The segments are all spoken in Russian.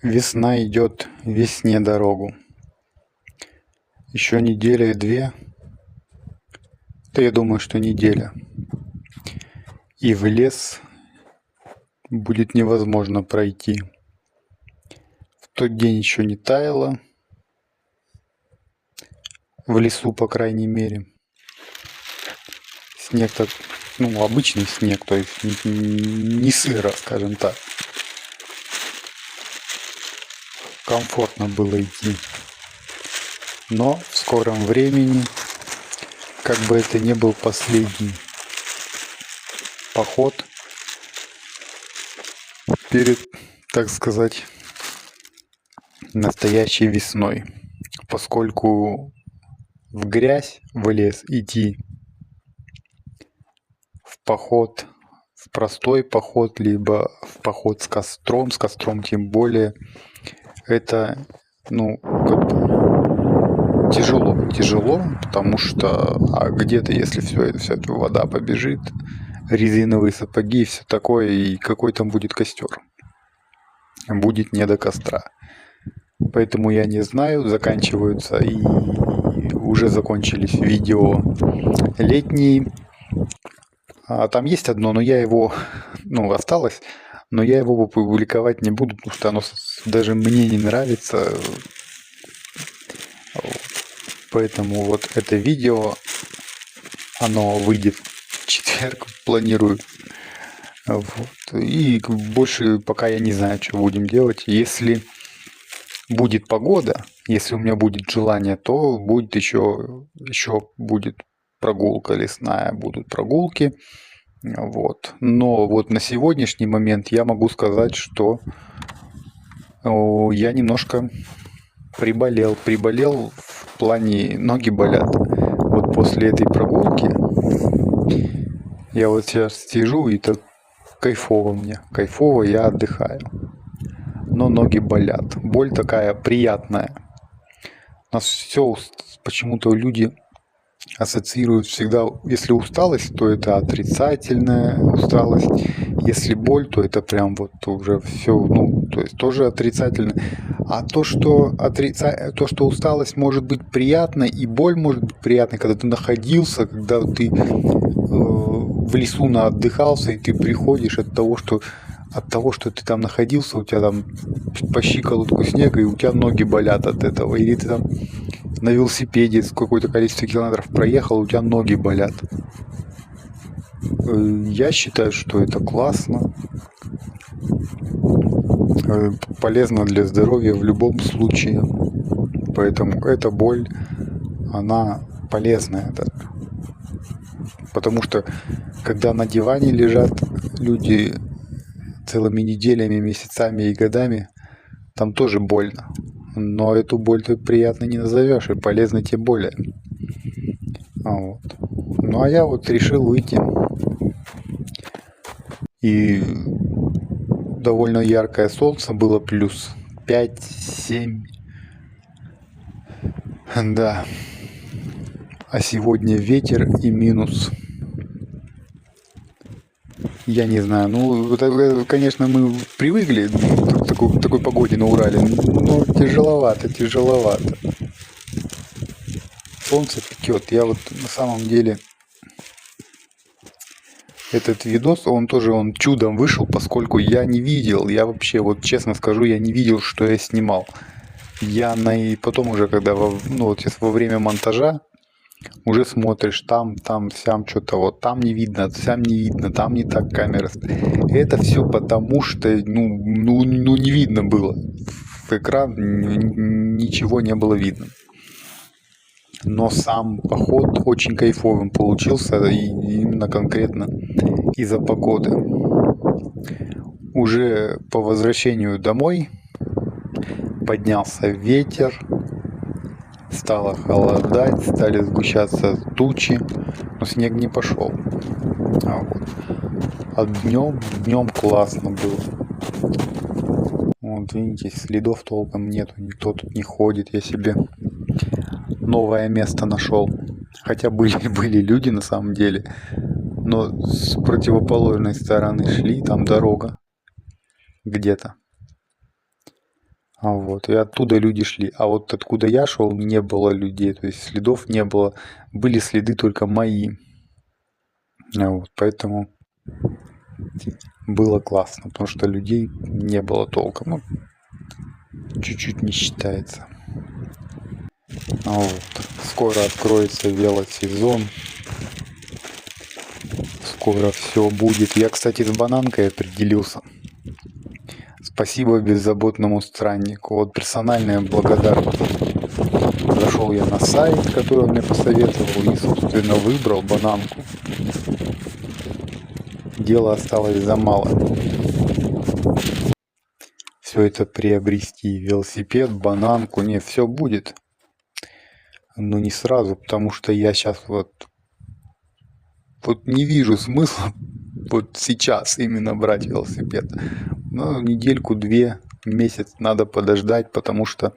Весна идет весне дорогу. Еще неделя и две. Да я думаю, что неделя. И в лес будет невозможно пройти. В тот день еще не таяло. В лесу, по крайней мере. Снег так, обычный снег, то есть не сыро, скажем так. Комфортно было идти. Но в скором времени, как бы это ни был последний поход перед, так сказать, настоящей весной, поскольку в грязь, в лес идти, в поход, в простой поход, либо в поход с костром тем более, это, тяжело, потому что где-то, если вся эта вода побежит, резиновые сапоги и все такое, и какой там будет костер? Будет не до костра. Поэтому я не знаю, заканчиваются и уже закончились видео летние. Там есть одно, но я его, осталось, но я его публиковать не буду, потому что оно даже мне не нравится. Поэтому вот это видео, оно выйдет в четверг, планирую. Вот. И больше пока я не знаю, что будем делать. Если будет погода, если у меня будет желание, то будет еще будет прогулка лесная, будут прогулки. Вот. Но вот на сегодняшний момент я могу сказать, что я немножко приболел в плане, ноги болят. Вот после этой прогулки я вот сейчас сижу, и так кайфово мне. Кайфово, я отдыхаю. Но ноги болят. Боль такая приятная. У нас все почему-то люди ассоциируют всегда, если усталость, то это отрицательная усталость. Если боль, то это прям вот уже все, то есть тоже отрицательно. А то, что усталость может быть приятной и боль может быть приятной, когда ты находился, когда ты в лесу наотдыхался, и ты приходишь от того, что ты там находился, у тебя там по щиколотку снега, и у тебя ноги болят от этого. Или ты там на велосипеде какое-то количество километров проехал, у тебя ноги болят. Я считаю, что это классно. Полезно для здоровья в любом случае. Поэтому эта боль, она полезная. Да? Потому что когда на диване лежат люди целыми неделями, месяцами и годами, там тоже больно. Но эту боль ты приятно не назовешь, и полезно тем более. Вот. Ну а я вот решил выйти. И довольно яркое солнце, было плюс 5-7. Да. А сегодня ветер и минус. Я не знаю, конечно, мы привыкли к такой погоде на Урале, но тяжеловато. Солнце пекет. Я вот на самом деле этот видос, он чудом вышел, поскольку я не видел, я вообще, вот честно скажу, я не видел, что я снимал. И потом уже, когда во время монтажа, уже смотришь, там, сям что-то, вот там не видно, сям не видно, там не так камера. Это все потому, что, не видно было. В экран ничего не было видно. Но сам поход очень кайфовым получился, и именно конкретно из-за погоды. Уже по возвращению домой поднялся ветер, стало холодать, стали сгущаться тучи, но снег не пошел. А днем классно было. Вот видите, следов толком нету, никто тут не ходит, я себе новое место нашел. Хотя были люди на самом деле, но с противоположной стороны шли, там дорога где-то. Вот, и оттуда люди шли. А вот откуда я шел, не было людей, то есть следов не было. Были следы только мои. Вот, поэтому было классно, потому что людей не было толком. Ну, чуть-чуть не считается. Вот. Скоро откроется велосезон. Скоро все будет. Я, кстати, с бананкой определился. Спасибо беззаботному страннику. Вот персональная благодарность. Зашел я на сайт, который он мне посоветовал, и, собственно, выбрал бананку. Дело осталось за малым. Все это приобрести. Велосипед, бананку. Не, все будет. Но не сразу, потому что я сейчас вот не вижу смысла вот сейчас именно брать велосипед. Ну, недельку-две, месяц надо подождать, потому что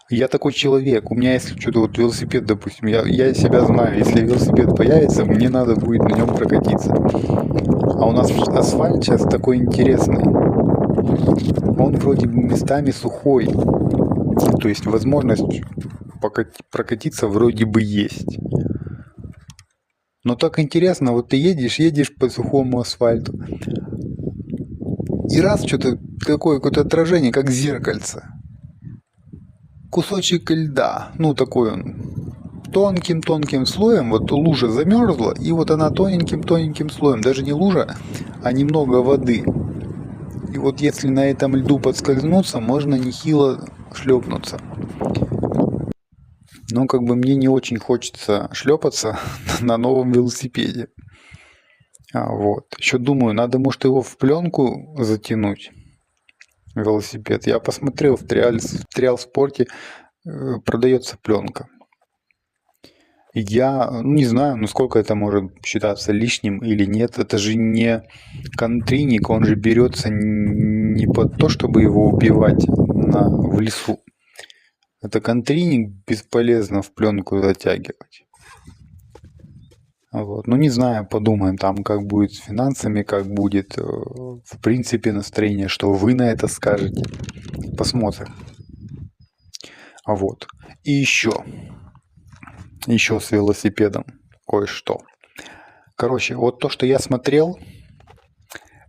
я такой человек. У меня если что-то вот велосипед, допустим, я себя знаю, если велосипед появится, мне надо будет на нем прокатиться. А у нас асфальт сейчас такой интересный. Он вроде местами сухой. То есть возможность прокатиться вроде бы есть. Но так интересно, вот ты едешь по сухому асфальту, и раз что-то такое, какое-то отражение, как зеркальце. Кусочек льда, ну такой он, тонким-тонким слоем, вот лужа замерзла, и вот она тоненьким-тоненьким слоем, даже не лужа, а немного воды. И вот если на этом льду подскользнуться, можно нехило шлепнуться. Но как бы мне не очень хочется шлепаться на новом велосипеде. Вот. Еще думаю, надо, может, его в пленку затянуть, велосипед. Я посмотрел, в Триал Спорте продается пленка. Я не знаю, насколько это может считаться лишним или нет. Это же не контрийник, он же берется не под то, чтобы его убивать в лесу. Это контрийник бесполезно в пленку затягивать. Вот. Ну, не знаю, подумаем там, как будет с финансами, как будет, в принципе, настроение, что вы на это скажете. Посмотрим. Вот. И еще с велосипедом кое-что. Короче, вот то, что я смотрел,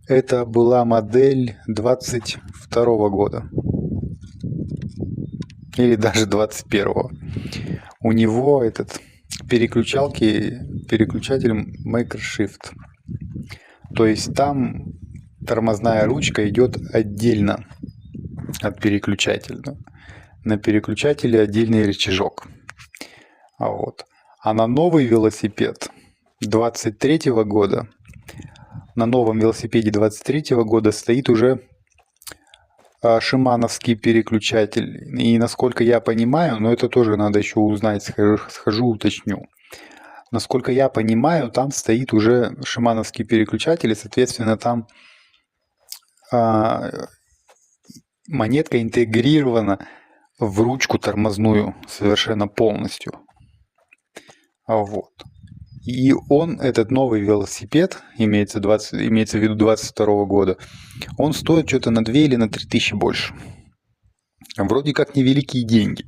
это была модель 22 года. Или даже 21-го. У него этот переключатель Maker Shift. То есть там тормозная ручка идет отдельно от переключателя. На переключателе отдельный рычажок. Вот. А на новый велосипед 23 года, на новом велосипеде 23 года стоит уже шимановский переключатель. И насколько я понимаю, но это тоже надо еще узнать, схожу уточню. Насколько я понимаю, там стоит уже шимановский переключатель, и, соответственно, там монетка интегрирована в ручку тормозную совершенно полностью. Вот. И этот новый велосипед, имеется в виду 22 года, он стоит что-то на 2 или на 3 тысячи больше. Вроде как невеликие деньги.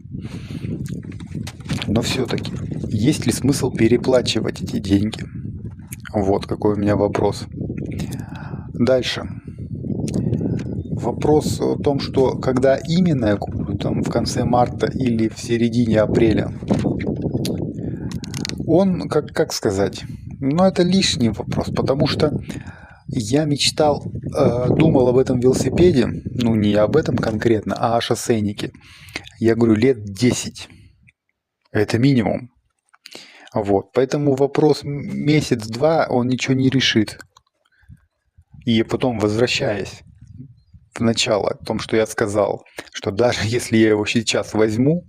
Но все-таки, есть ли смысл переплачивать эти деньги? Вот какой у меня вопрос. Дальше. Вопрос о том, что когда именно я куплю, там в конце марта или в середине апреля, он, как сказать, это лишний вопрос, потому что я думал об этом велосипеде, не об этом конкретно, а о шоссейнике. Я говорю, лет 10. Это минимум. Вот, поэтому вопрос месяц-два, он ничего не решит. И потом, возвращаясь в начало, о том, что я сказал, что даже если я его сейчас возьму,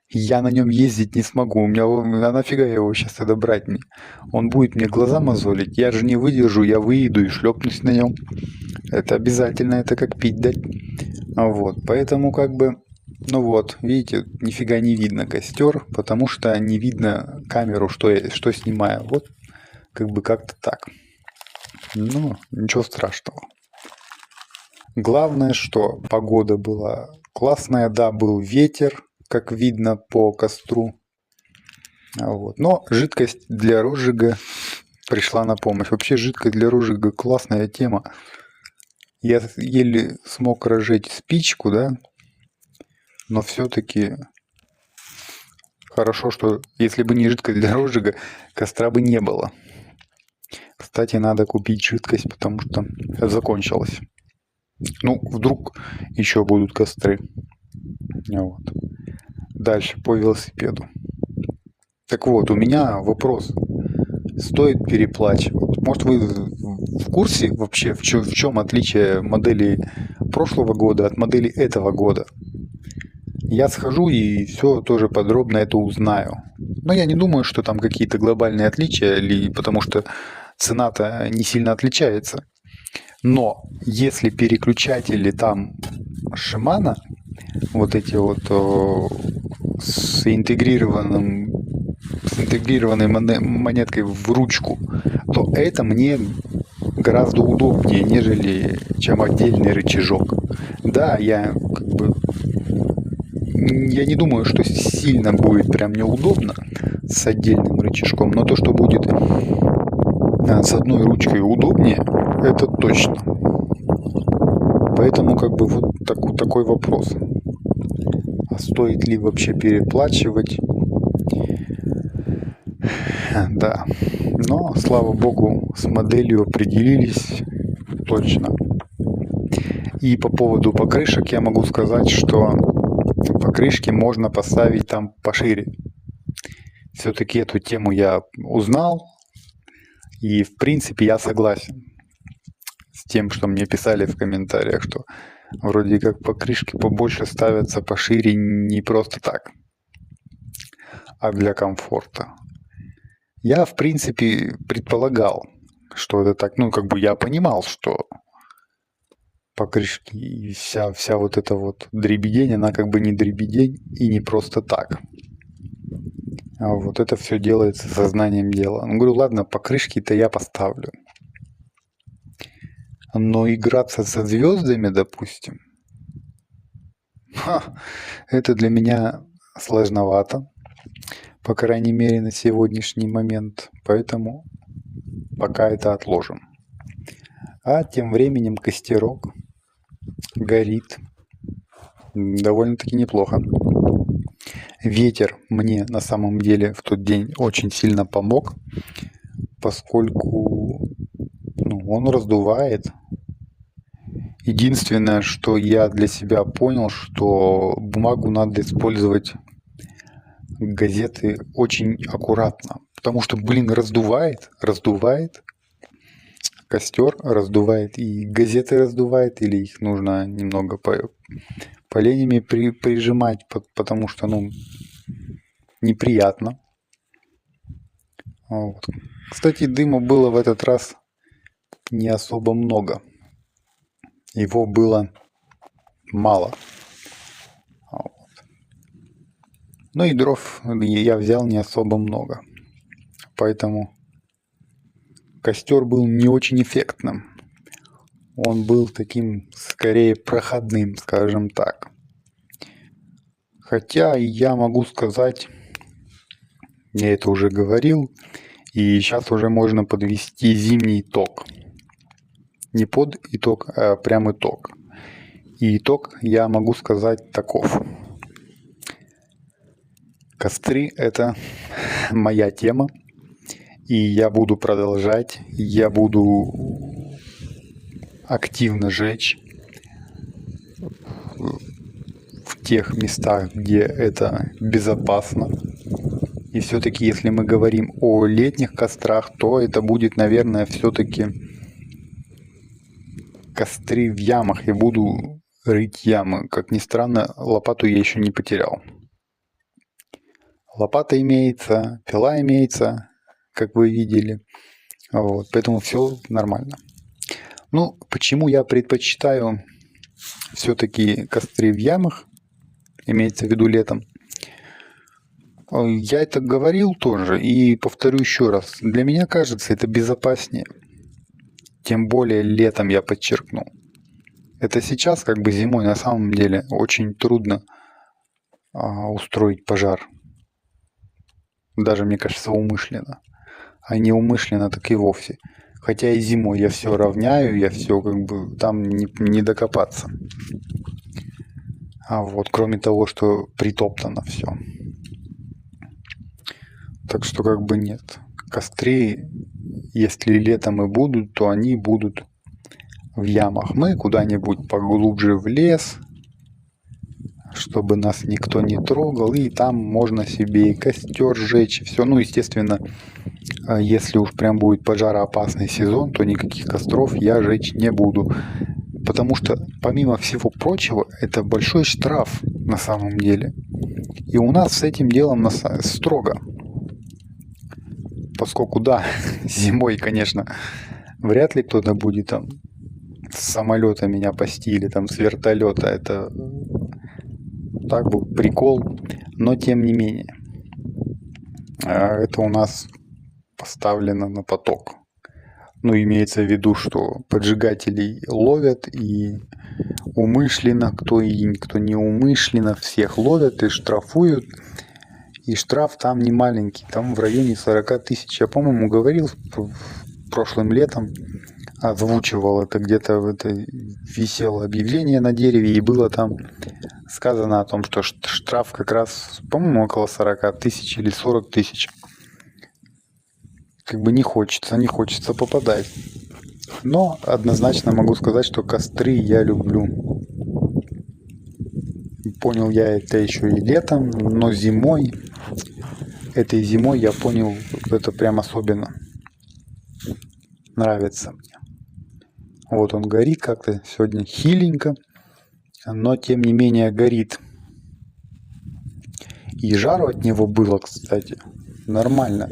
я на нем ездить не смогу. А нафига я его сейчас тогда брать мне? Он будет мне глаза мозолить. Я же не выдержу, я выйду и шлепнусь на нем. Это обязательно, это как пить дать. Вот, поэтому видите, нифига не видно костер, потому что не видно камеру, что снимаю. Вот, как-то так. Ничего страшного. Главное, что погода была Классная, да, был ветер, как видно по костру. Вот. Но жидкость для розжига пришла на помощь. Вообще жидкость для розжига классная тема. Я еле смог разжечь спичку, да, но все-таки хорошо, что если бы не жидкость для розжига, костра бы не было. Кстати, надо купить жидкость, потому что закончилась. Ну, вдруг еще будут костры. Вот. Дальше по велосипеду. Так вот, у меня вопрос. Стоит переплачивать? Может, вы в курсе вообще, в чем отличие модели прошлого года от модели этого года? Я схожу и все тоже подробно это узнаю. Но я не думаю, что там какие-то глобальные отличия, потому что цена-то не сильно отличается. Но если переключатели там Shimano, вот эти вот с интегрированной монеткой в ручку, то это мне гораздо удобнее, нежели чем отдельный рычажок. Да, я не думаю, что сильно будет прям неудобно с отдельным рычажком, но то, что будет с одной ручкой удобнее, это точно. Поэтому вот такой вопрос. А стоит ли вообще переплачивать? Да. Но, слава богу, с моделью определились точно. И по поводу покрышек я могу сказать, что покрышки можно поставить там пошире. Все-таки эту тему я узнал. И, в принципе, я согласен с тем, что мне писали в комментариях, что вроде как покрышки побольше ставятся пошире не просто так, а для комфорта. Я, в принципе, предполагал, что это так. Я понимал, что покрышки и вся вот эта вот дребедень, она не дребедень и не просто так. А вот это все делается сознанием дела. Говорю, ладно, покрышки-то я поставлю. Но играться со звездами, допустим, это для меня сложновато. По крайней мере, на сегодняшний момент. Поэтому пока это отложим. А тем временем костерок горит довольно-таки неплохо. Ветер мне на самом деле в тот день очень сильно помог, поскольку он раздувает. Единственное, что я для себя понял, что бумагу надо использовать, газеты, очень аккуратно. Потому что, раздувает, костер раздувает, и газеты раздувает, или их нужно немного поленями прижимать, потому что, неприятно. Вот. Кстати, дыма было в этот раз не особо много. Его было мало. Вот. Ну и дров я взял не особо много. Поэтому костер был не очень эффектным. Он был таким, скорее, проходным, скажем так. Хотя я могу сказать, я это уже говорил, и сейчас уже можно подвести зимний итог. Не под итог, а прям итог. И итог я могу сказать таков. Костры – это моя тема, и я буду продолжать, я буду активно жечь в тех местах, где это безопасно. И все-таки, если мы говорим о летних кострах, то это будет, наверное, все-таки костры в ямах. Я буду рыть ямы. Как ни странно, лопату я еще не потерял. Лопата имеется, пила имеется, как вы видели. Вот, поэтому все нормально. Почему я предпочитаю все-таки костры в ямах, имеется в виду летом? Я это говорил тоже и повторю еще раз. Для меня кажется, это безопаснее. Тем более летом, я подчеркну. Это сейчас как бы зимой на самом деле очень трудно устроить пожар. Даже, мне кажется, умышленно. А не умышленно, так и вовсе. Хотя и зимой я все равняю, я все как бы там не докопаться. А вот кроме того, что притоптано все. Так что как бы нет. Костры, если летом и будут, то они будут в ямах. Мы куда-нибудь поглубже в лес, чтобы нас никто не трогал. И там можно себе и костер сжечь, и все. Ну, естественно, если уж прям будет пожароопасный сезон, то никаких костров я жечь не буду. Потому что, помимо всего прочего, это большой штраф на самом деле. И у нас с этим делом строго. Поскольку, да, зимой, конечно, вряд ли кто-то будет там с самолета меня пасти или там с вертолета. Это так был прикол. Но тем не менее, это у нас поставлено на поток. Ну, имеется в виду, что поджигателей ловят и умышленно, кто не умышленно, всех ловят и штрафуют. И штраф там не маленький, там в районе 40 тысяч. Я, по-моему, говорил прошлым летом, озвучивал это где-то, висело объявление на дереве, и было там сказано о том, что штраф как раз, по-моему, около 40 тысяч или 40 тысяч. Как бы не хочется попадать. Но однозначно могу сказать, что костры я люблю. Понял я это еще и летом, но этой зимой я понял, это прям особенно нравится мне. Вот он горит как-то сегодня хиленько, но тем не менее горит. И жару от него было, кстати, нормально.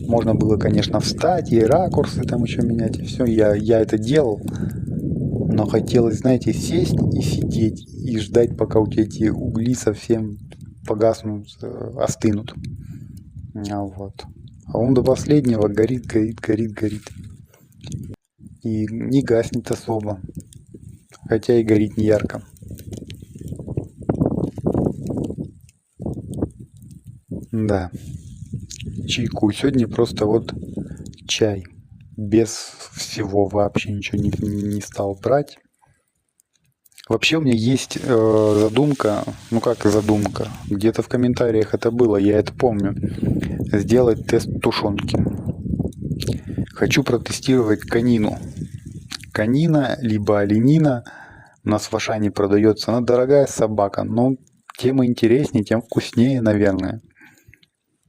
Можно было, конечно, встать и ракурсы там еще менять, и все. Я это делал, но хотелось, знаете, сесть и сидеть и ждать, пока у тебя эти угли совсем погаснут, остынут. Вот. А он до последнего горит. И не гаснет особо. Хотя и горит не ярко. Да. Чайку. Сегодня просто вот чай. Без всего вообще ничего не стал брать. Вообще у меня есть задумка, ну как задумка, где-то в комментариях это было, я это помню, сделать тест тушенки. Хочу протестировать конину. Конина, либо оленина, у нас в Ашане продается, она дорогая собака, но тем интереснее, тем вкуснее, наверное.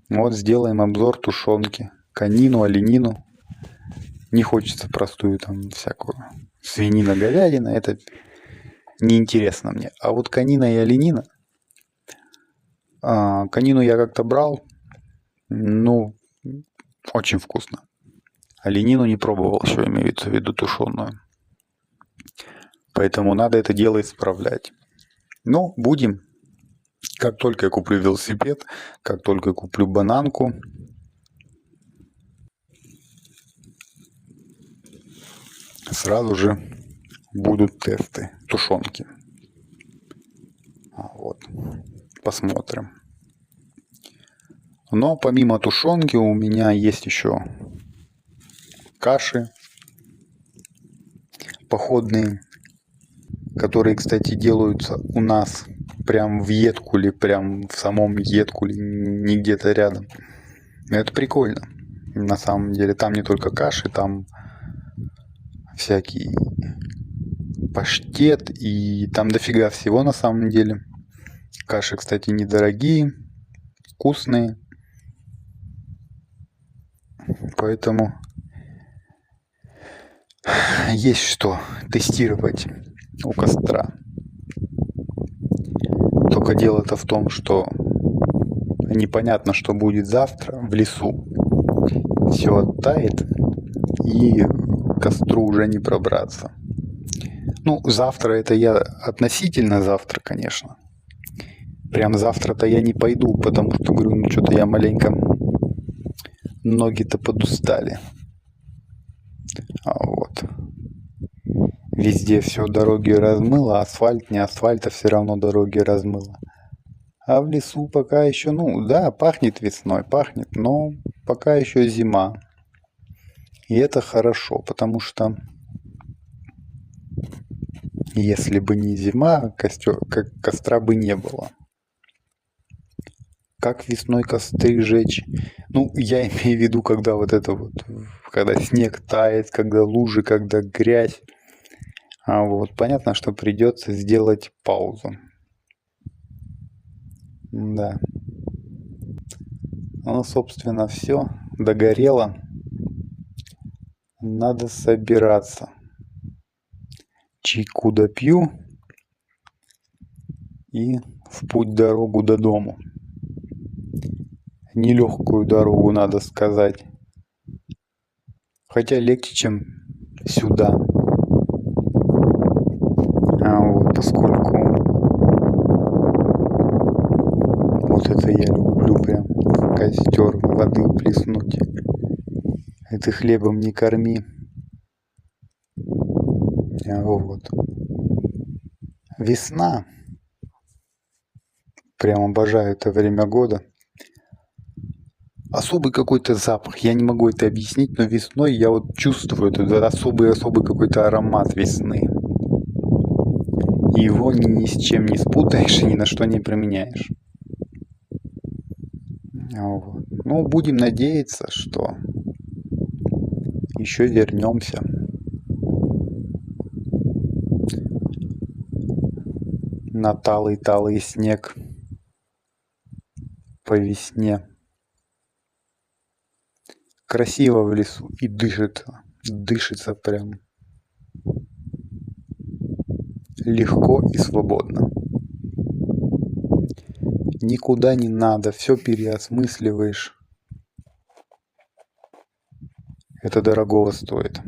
Вот сделаем обзор тушенки. Конину, оленину. Не хочется простую там всякую свинина, говядина, это неинтересно мне. А вот конина и оленина. Конину я как-то брал. Ну, очень вкусно. Оленину не пробовал еще, имеется в виду тушеную. Поэтому надо это дело исправлять. Но будем. Как только я куплю велосипед, как только я куплю бананку, сразу же будут тесты тушенки. Вот. Посмотрим. Но помимо тушенки у меня есть еще каши походные, которые, кстати, делаются у нас прям в Еткуле, прям в самом Еткуле, не где-то рядом. Это прикольно. На самом деле, там не только каши, там всякий паштет, и там дофига всего на самом деле. Каши, кстати, недорогие, вкусные. Поэтому есть что тестировать у костра. Только дело-то в том, что непонятно, что будет завтра в лесу. Все оттает, и к костру уже не пробраться. Ну, завтра это я относительно завтра, конечно. Прям завтра-то я не пойду, потому что, говорю, ну что-то я маленько... Ноги-то подустали. Вот. Везде все дороги размыло, асфальт, не асфальт, а все равно дороги размыло. А в лесу пока еще, ну да, пахнет весной, пахнет, но пока еще зима. И это хорошо, потому что если бы не зима, костра бы не было. Как весной костры жечь? Ну, я имею в виду, когда вот это вот, когда снег тает, когда лужи, когда грязь. А вот понятно, что придется сделать паузу. Да. Ну, собственно, все. Догорело. Надо собираться. Чайку допью и в путь дорогу до дому. Нелегкую дорогу, надо сказать. Хотя легче, чем сюда. А вот поскольку вот это я люблю прям в костер воды плеснуть. Это хлебом не корми. А вот. Весна. Прям обожаю это время года. Особый какой-то запах, я не могу это объяснить, но весной я вот чувствую этот особый какой-то аромат весны. И его ни с чем не спутаешь и ни на что не променяешь. Вот. Ну, будем надеяться, что еще вернемся. На талый снег по весне. Красиво в лесу и дышится прям легко и свободно. Никуда не надо, все переосмысливаешь. Это дорогого стоит.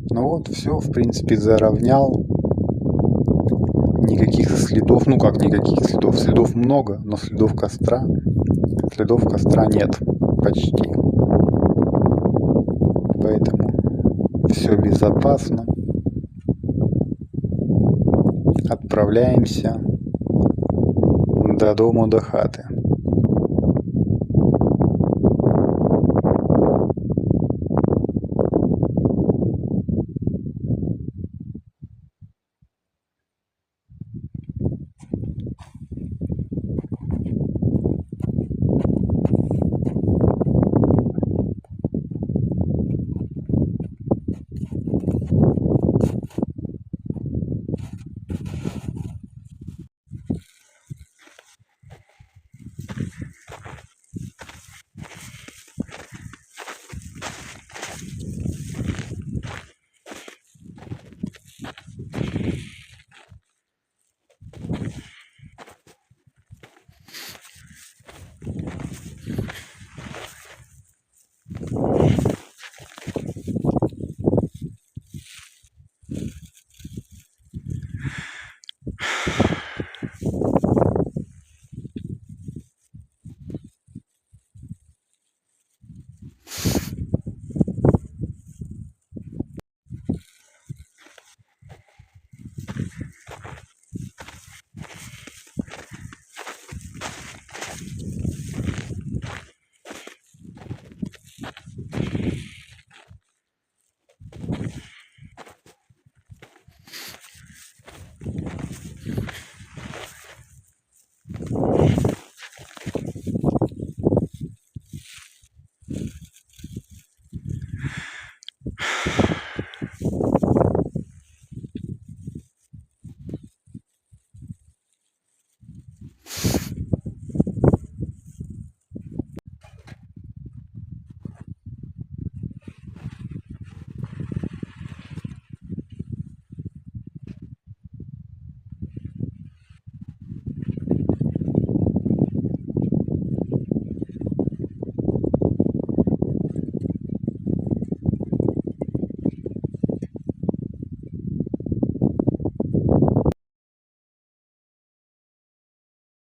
Ну вот, все, в принципе, заровнял. Никаких следов, ну как никаких следов, следов много, но следов костра нет почти. Поэтому все безопасно. Отправляемся до дому, до хаты.